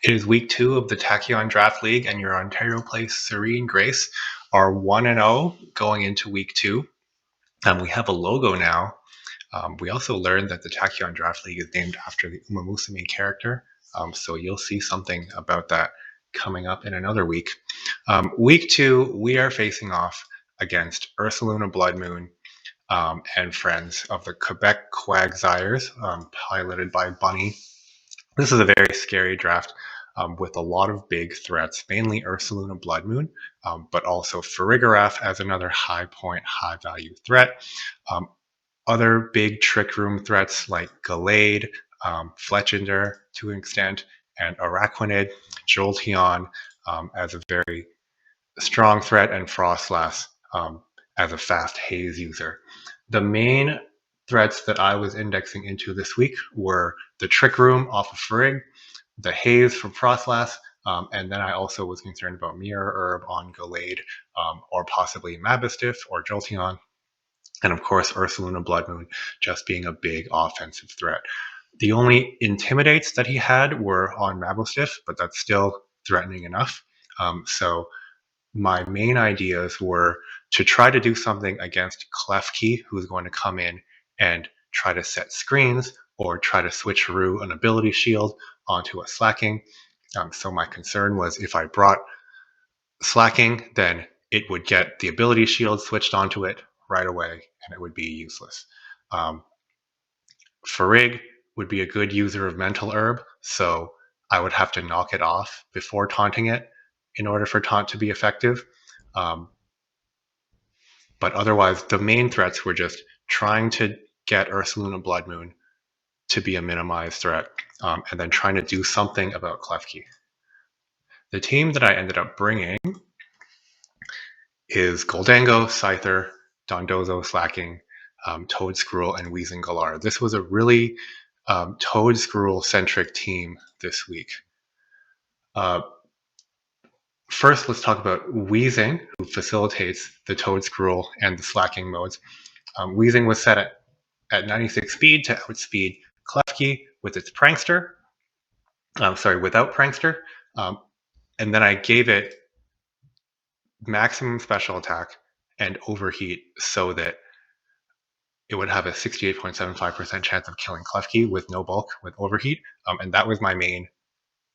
It is week 2 of the Tachyon Draft League, and your Ontario Place Serene Grace are 1-0 going into week 2. We have a logo now. We also learned that the Tachyon Draft League is named after the Umamusume character, so you'll see something about that coming up in another week. Week 2, we are facing off against Ursaluna-Bloodmoon and friends of the Quebec Quagsires, piloted by Bunny. This is a very scary draft with a lot of big threats, mainly Ursaluna-Bloodmoon, but also Farigiraf as another high point, high value threat. Other big trick room threats like Gallade, Fletchinder to an extent, and Araquanid, Jolteon as a very strong threat, and Frostlass as a fast haze user. The main threats that I was indexing into this week were the Trick Room off of Farig, the Haze from Frostlass, and then I also was concerned about Mirror Herb on Gallade, or possibly Mabistiff or Jolteon, and of course Ursaluna-Bloodmoon just being a big offensive threat. The only Intimidates that he had were on Mabistiff, but that's still threatening enough. So my main ideas were to try to do something against Klefki, who's going to come in and try to set screens or try to switcheroo an ability shield onto a Slaking. So my concern was if I brought Slaking, then it would get the ability shield switched onto it right away and it would be useless. Farig would be a good user of Mental Herb, so I would have to knock it off before taunting it in order for taunt to be effective. But otherwise, the main threats were just trying to get Ursaluna-Bloodmoon to be a minimized threat, and then trying to do something about Klefki. The team that I ended up bringing is Gholdengo, Scyther, Dondozo, Slaking, Toedscruel, and Weezing Galar. This was a really Toedscruel-centric team this week. First, let's talk about Weezing, who facilitates the Toedscruel and the Slaking modes. Weezing was set at 96 speed to outspeed Klefki with its Prankster. Without Prankster. And then I gave it maximum special attack and overheat so that it would have a 68.75% chance of killing Klefki with no bulk with overheat. And that was my main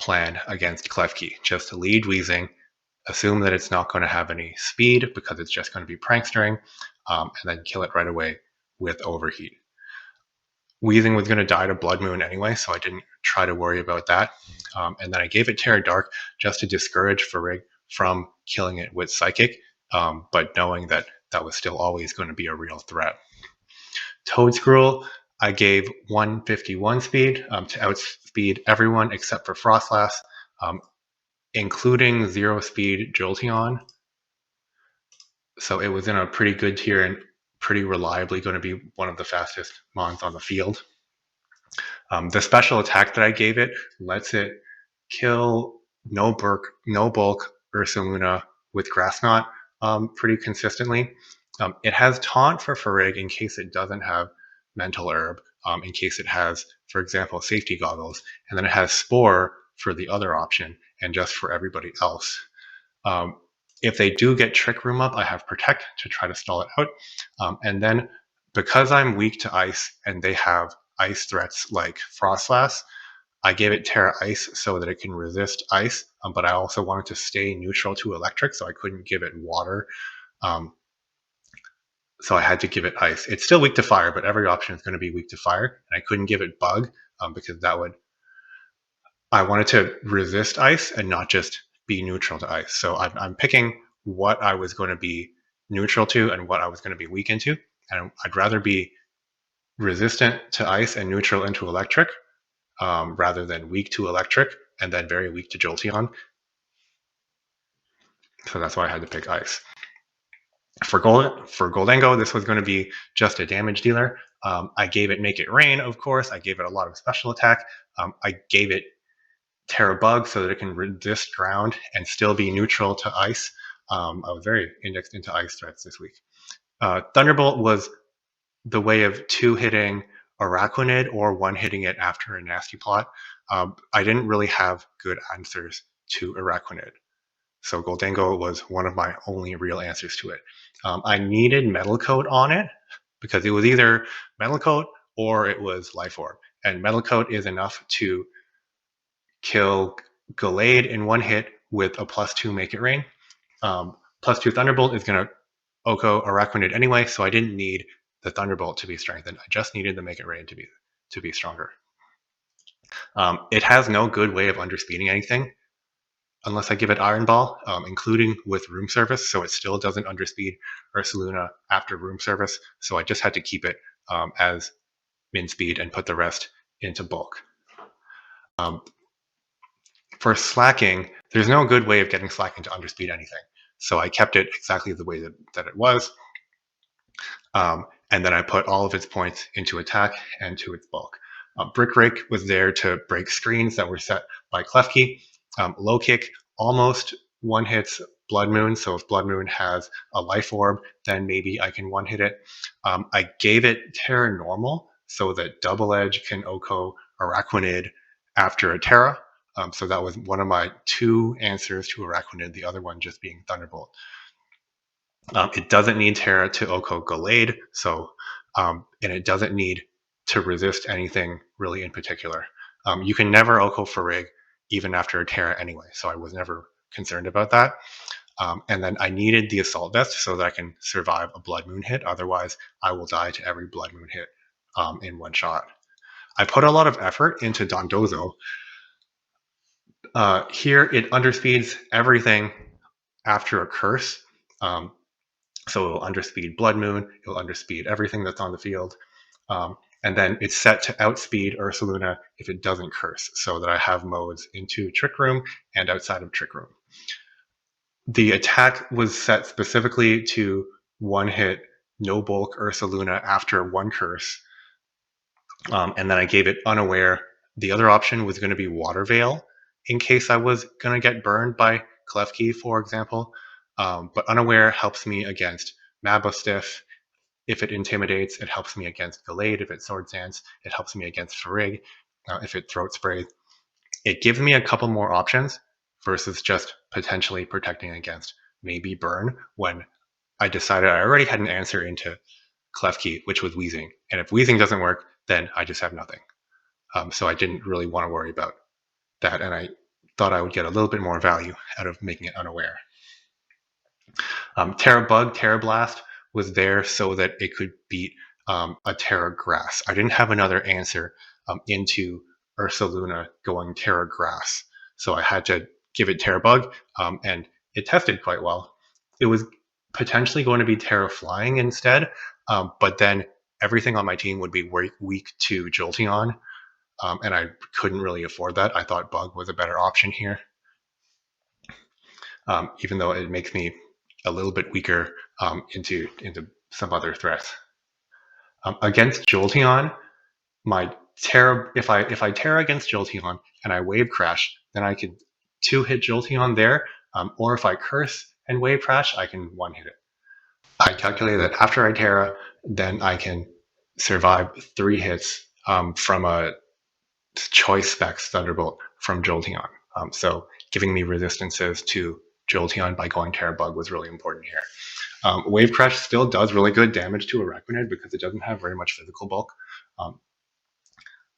plan against Klefki, just to lead Weezing, assume that it's not going to have any speed because it's just going to be prankstering, and then kill it right away with overheat. Weezing was going to die to Bloodmoon anyway, so I didn't try to worry about that. And then I gave it Terra Dark just to discourage Farig from killing it with Psychic, but knowing that that was still always going to be a real threat. Toedscruel, I gave 151 speed to outspeed everyone except for Frostlass, including 0 speed Jolteon. So it was in a pretty good tier and pretty reliably going to be one of the fastest mons on the field. The special attack that I gave it lets it kill no bulk Ursaluna with Grass Knot pretty consistently. It has Taunt for Farig in case it doesn't have Mental Herb, in case it has, for example, Safety Goggles, and then it has Spore for the other option and just for everybody else. If they do get Trick Room up, I have Protect to try to stall it out. And then because I'm weak to Ice and they have Ice threats like Frostlass, I gave it Terra Ice so that it can resist Ice, but I also wanted to stay neutral to Electric, so I couldn't give it Water. So I had to give it Ice. It's still weak to Fire, but every option is going to be weak to Fire. And I couldn't give it Bug because I wanted to resist Ice and not just be neutral to Ice. So I'm picking what I was going to be neutral to and what I was going to be weak into. And I'd rather be resistant to Ice and neutral into Electric rather than weak to Electric and then very weak to Jolteon. So that's why I had to pick Ice. For Gholdengo, this was going to be just a damage dealer. I gave it Make It Rain, of course. I gave it a lot of special attack. I gave it Terra Bug so that it can resist ground and still be neutral to Ice. I was very indexed into Ice threats this week. Thunderbolt was the way of 2-hitting Araquanid or one-hitting it after a Nasty Plot. I didn't really have good answers to Araquanid. So Gholdengo was one of my only real answers to it. I needed Metal Coat on it because it was either Metal Coat or it was Life Orb. And Metal Coat is enough to kill Gallade in one hit with a +2 Make It Rain. +2 Thunderbolt is going to Oko Araquanid anyway, so I didn't need the Thunderbolt to be strengthened. I just needed the Make It Rain to be stronger. It has no good way of underspeeding anything unless I give it Iron Ball, including with Room Service, so it still doesn't underspeed Ursaluna after Room Service, so I just had to keep it as min speed and put the rest into bulk. For Slaking, there's no good way of getting Slaking to underspeed anything, so I kept it exactly the way that it was, and then I put all of its points into attack and to its bulk. Brick Rake was there to break screens that were set by Klefki. Low Kick almost one-hits Bloodmoon, so if Bloodmoon has a Life Orb, then maybe I can one-hit it. I gave it Terra Normal so that Double Edge can Oko Araquanid after a Terra. So that was one of my 2 answers to Araquanid, the other one just being Thunderbolt. It doesn't need Terra to Oko Gallade, so and it doesn't need to resist anything really in particular. You can never Oko Farig even after a Terra anyway, so I was never concerned about that. And then I needed the Assault Vest so that I can survive a Blood Moon hit, otherwise I will die to every Blood Moon hit in one shot. I put a lot of effort into Dondozo. Here it underspeeds everything after a curse. So it'll underspeed Blood Moon, it'll underspeed everything that's on the field. And then it's set to outspeed Ursaluna if it doesn't curse, so that I have modes into Trick Room and outside of Trick Room. The attack was set specifically to one-hit no bulk Ursaluna after 1 curse, and then I gave it Unaware. The other option was going to be Water Veil in case I was going to get burned by Klefki, for example. But Unaware helps me against Mabostiff. If it intimidates, it helps me against Gallade. If it Sword Dance, it helps me against Farig. If it Throat Sprays, it gives me a couple more options versus just potentially protecting against maybe Burn when I decided I already had an answer into Klefki, which was Weezing. And if Weezing doesn't work, then I just have nothing. So I didn't really want to worry about that, and I thought I would get a little bit more value out of making it Unaware. Terra Bug, Terra Blast was there so that it could beat a Terra Grass. I didn't have another answer into Ursaluna going Terra Grass, so I had to give it Terra Bug, and it tested quite well. It was potentially going to be Terra Flying instead, but then everything on my team would be weak to Jolteon, and I couldn't really afford that. I thought Bug was a better option here, even though it makes me a little bit weaker into some other threats. Against Jolteon, my Terra, if I Terra against Jolteon and I Wave Crash, then I could 2-hit Jolteon there, or if I Curse and Wave Crash, I can 1-hit it. I calculated that after I Terra, then I can survive 3 hits from a Choice Specs Thunderbolt from Jolteon. So giving me resistances to Jolteon by going Terra Bug was really important here. Wave Crash still does really good damage to Araquanid because it doesn't have very much physical bulk.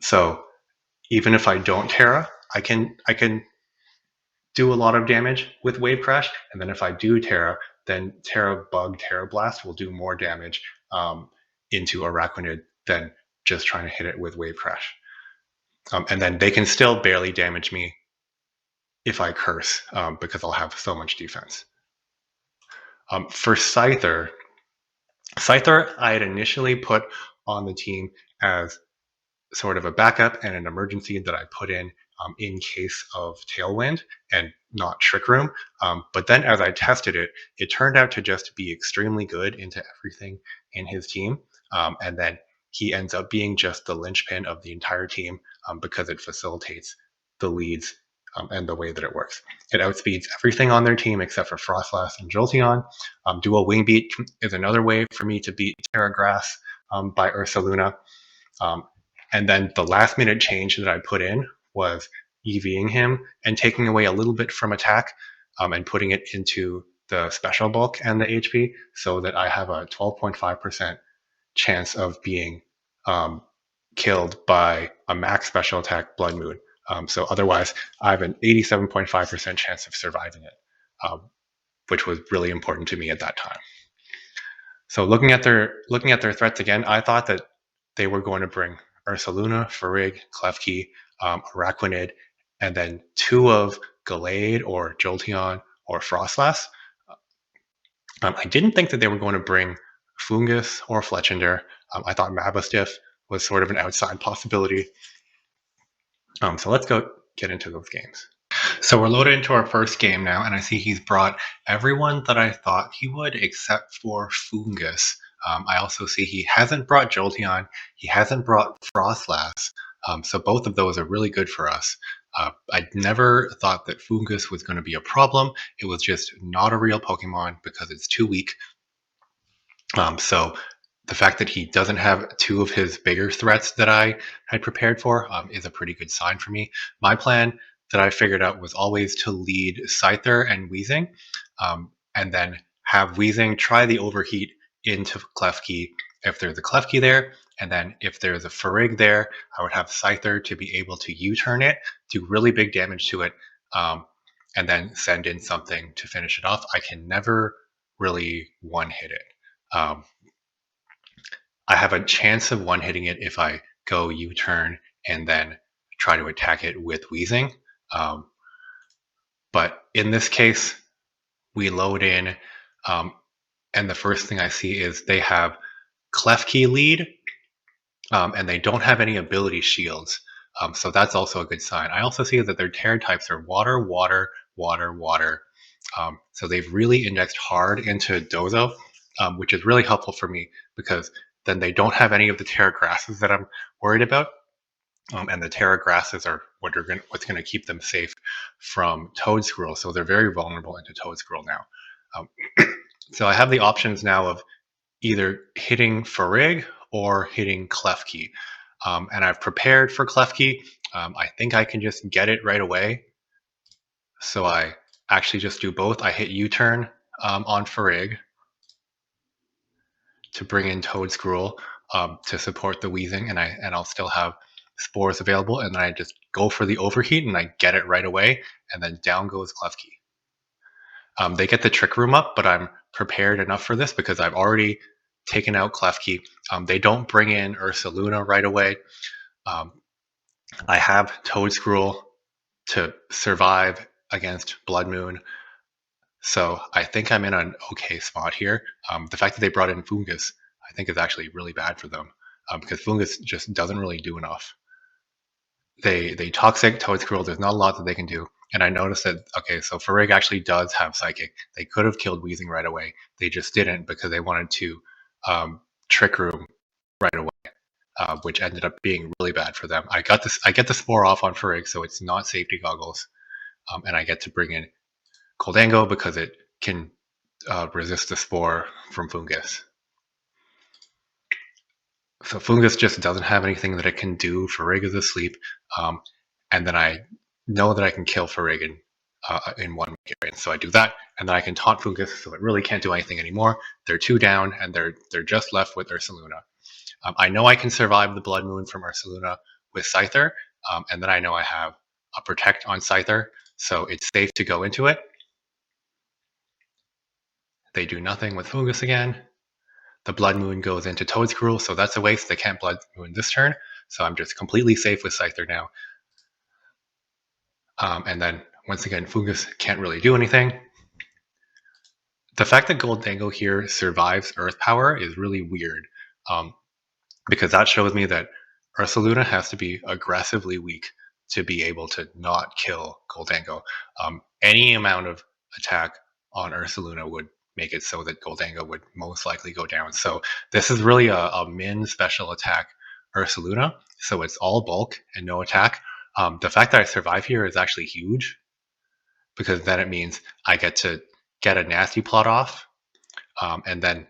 So even if I don't Terra, I can do a lot of damage with Wave Crash, and then if I do Terra, then Terra Bug, Terra Blast will do more damage into Araquanid than just trying to hit it with Wave Crash. And then they can still barely damage me if I Curse, because I'll have so much defense. For Scyther, I had initially put on the team as sort of a backup and an emergency that I put in case of Tailwind and not Trick Room. But then as I tested it, it turned out to just be extremely good into everything in his team. And then he ends up being just the linchpin of the entire team because it facilitates the leads and the way that it works. It outspeeds everything on their team except for Frostlass and Jolteon. Dual Wing Beat is another way for me to beat Terra Grass by Ursaluna. And then the last minute change that I put in was EVing him and taking away a little bit from attack and putting it into the special bulk and the HP so that I have a 12.5% chance of being killed by a max special attack Blood Moon. So otherwise, I have an 87.5% chance of surviving it, which was really important to me at that time. So looking at their threats again, I thought that they were going to bring Ursaluna, Farig, Klefki, Araquanid, and then 2 of Gallade or Jolteon or Frostlass. I didn't think that they were going to bring Foongus or Fletchinder. I thought Mabastiff was sort of an outside possibility. So let's go get into those games. So we're loaded into our first game now, and I see he's brought everyone that I thought he would except for Foongus. I also see he hasn't brought Jolteon, he hasn't brought Frostlass, so both of those are really good for us. I never thought that Foongus was going to be a problem. It was just not a real Pokemon because it's too weak. So the fact that he doesn't have 2 of his bigger threats that I had prepared for is a pretty good sign for me. My plan that I figured out was always to lead Scyther and Weezing, and then have Weezing try the overheat into Klefki if there's a Klefki there, and then if there's a Farig there, I would have Scyther to be able to U-turn it, do really big damage to it, and then send in something to finish it off. I can never really one-hit it. I have a chance of one-hitting it if I go U-turn and then try to attack it with Weezing. But in this case, we load in, and the first thing I see is they have Klefki lead, and they don't have any ability shields. So that's also a good sign. I also see that their Terra types are water, water, water, water. So they've really indexed hard into Dozo, which is really helpful for me because then they don't have any of the Terra grasses that I'm worried about. And the Terra grasses are what's going to keep them safe from Toedscruel. So they're very vulnerable into Toedscruel now. So I have the options now of either hitting Farig or hitting Klefki. And I've prepared for Klefki. I think I can just get it right away. So I actually just do both. I hit U-turn on Farig to bring in Toedscruel to support the Weezing, and I'll still have spores available, and then I just go for the overheat and I get it right away, and then down goes Klefki. They get the Trick Room up, but I'm prepared enough for this because I've already taken out Klefki. They don't bring in Ursaluna right away. I have Toedscruel to survive against Bloodmoon. So I think I'm in an okay spot here. The fact that they brought in Foongus, I think is actually really bad for them because Foongus just doesn't really do enough. They toxic Toedscruel, there's not a lot that they can do. And I noticed that, okay, so Farig actually does have Psychic. They could have killed Weezing right away. They just didn't because they wanted to Trick Room right away, which ended up being really bad for them. I get the Spore off on Farig, so it's not safety goggles. And I get to bring in Gholdengo because it can resist the Spore from Foongus. So Foongus just doesn't have anything that it can do. Farig is asleep. And then I know that I can kill Farig in one area. So I do that, and then I can taunt Foongus, so it really can't do anything anymore. They're 2 down, and they're just left with Ursaluna. I know I can survive the Blood Moon from Ursaluna with Scyther, and then I know I have a Protect on Scyther, so it's safe to go into it. They do nothing with Foongus again. The Blood Moon goes into Toedscruel, so that's a waste. They can't Blood Moon this turn, so I'm just completely safe with Scyther now. And then, once again, Foongus can't really do anything. The fact that Gholdengo here survives Earth Power is really weird, because that shows me that Ursaluna has to be aggressively weak to be able to not kill Gholdengo. Any amount of attack on Ursaluna would make it so that Gholdengo would most likely go down. So this is really a min special attack Ursaluna, so it's all bulk and no attack. The fact that I survive here is actually huge, because then it means I get to get a nasty plot off, and then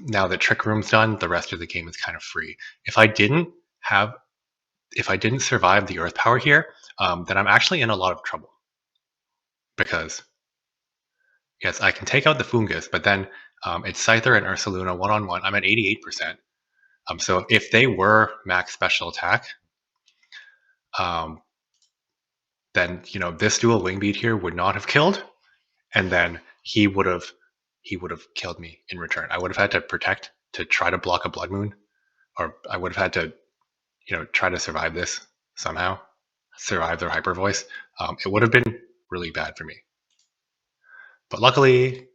now that Trick Room's done, the rest of the game is kind of free. If I didn't have if I didn't survive the Earth Power here, then I'm actually in a lot of trouble. Because, yes, I can take out the Foongus, but then it's Scyther and Ursaluna one-on-one. I'm at 88%. So if they were max special attack, then this dual wing beat here would not have killed, and then he would have killed me in return. I would have had to protect to try to block a Blood Moon, or I would have had to try to survive this somehow, survive their Hyper Voice. It would have been really bad for me, but luckily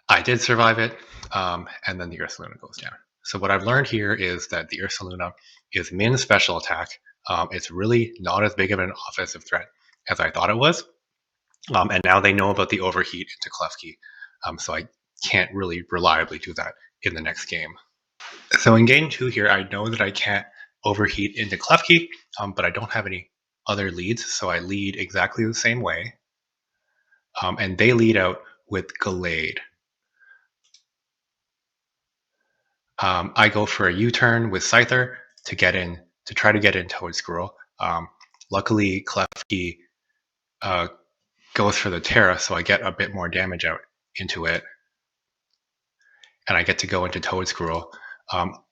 I did survive it, and then the Ursaluna goes down. So what I've learned here is that the Ursaluna is min special attack. It's really not as big of an offensive threat as I thought it was. And now they know about the overheat into Klefki, so I can't really reliably do that in the next game. So in game 2 here, I know that I can't overheat into Klefki, but I don't have any other leads, so I lead exactly the same way. And they lead out with Gallade. I go for a U-turn with Scyther to try to get in Toedscruel. Luckily, Klefki goes for the Terra, so I get a bit more damage out into it, and I get to go into Toedscruel.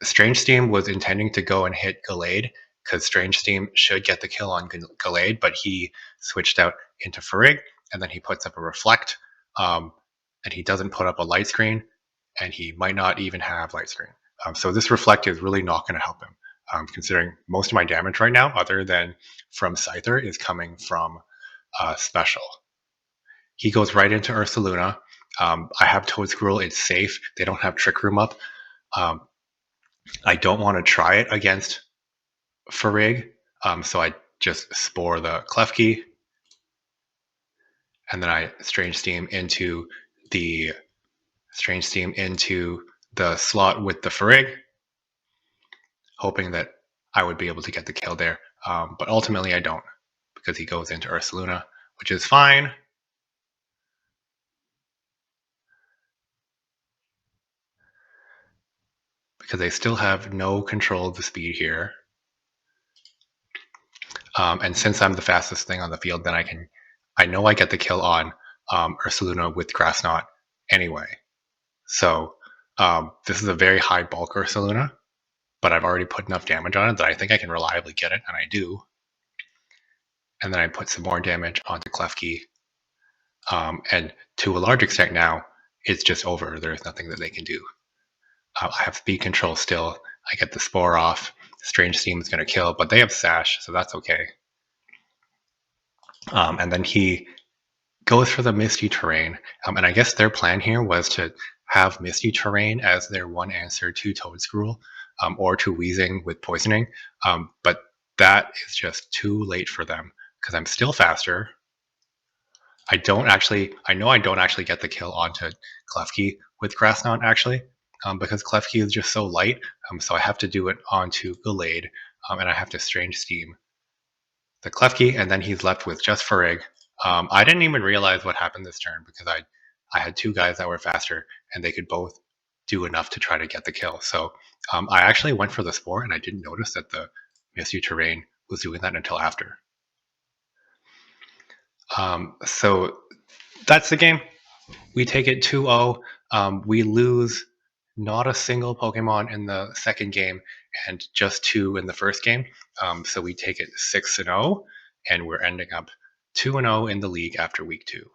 Strange Steam was intending to go and hit Gallade, because Strange Steam should get the kill on Gallade, but he switched out into Farig, and then he puts up a Reflect, and he doesn't put up a Light Screen, and he might not even have Light Screen. So this Reflect is really not going to help him, considering most of my damage right now, other than from Scyther, is coming from Special. He goes right into Ursaluna. I have Toedscruel. It's safe. They don't have Trick Room up. I don't want to try it against Farig, so I just Spore the Klefki, and then I Strange Steam into the slot with the Farig, hoping that I would be able to get the kill there. But ultimately I don't, because he goes into Ursaluna, which is fine. Because they still have no control of the speed here. And since I'm the fastest thing on the field, then I know I get the kill on Ursaluna with Grass Knot anyway. So this is a very high bulk Ursaluna, but I've already put enough damage on it that I think I can reliably get it, and I do. And then I put some more damage onto Klefki. And to a large extent now, it's just over. There's nothing that they can do. I have speed control still. I get the Spore off. Strange Steam is going to kill, but they have Sash, so that's okay. And then he goes for the Misty Terrain. And I guess their plan here was to have Misty Terrain as their one answer to Toedscruel, or to Weezing with Poisoning. But that is just too late for them, because I'm still faster. I know I don't actually get the kill onto Klefki with Grass Knot, actually, because Klefki is just so light. So I have to do it onto Gallade, and I have to Strange Steam the Klefki, and then he's left with just Farig. I didn't even realize what happened this turn, because I had two guys that were faster, and they could both do enough to try to get the kill. So I actually went for the Spore, and I didn't notice that the Misty Terrain was doing that until after. So that's the game. We take it 2-0. We lose not a single Pokemon in the second game, and just 2 in the first game. So we take it 6-0, and we're ending up 2-0 in the league after week 2.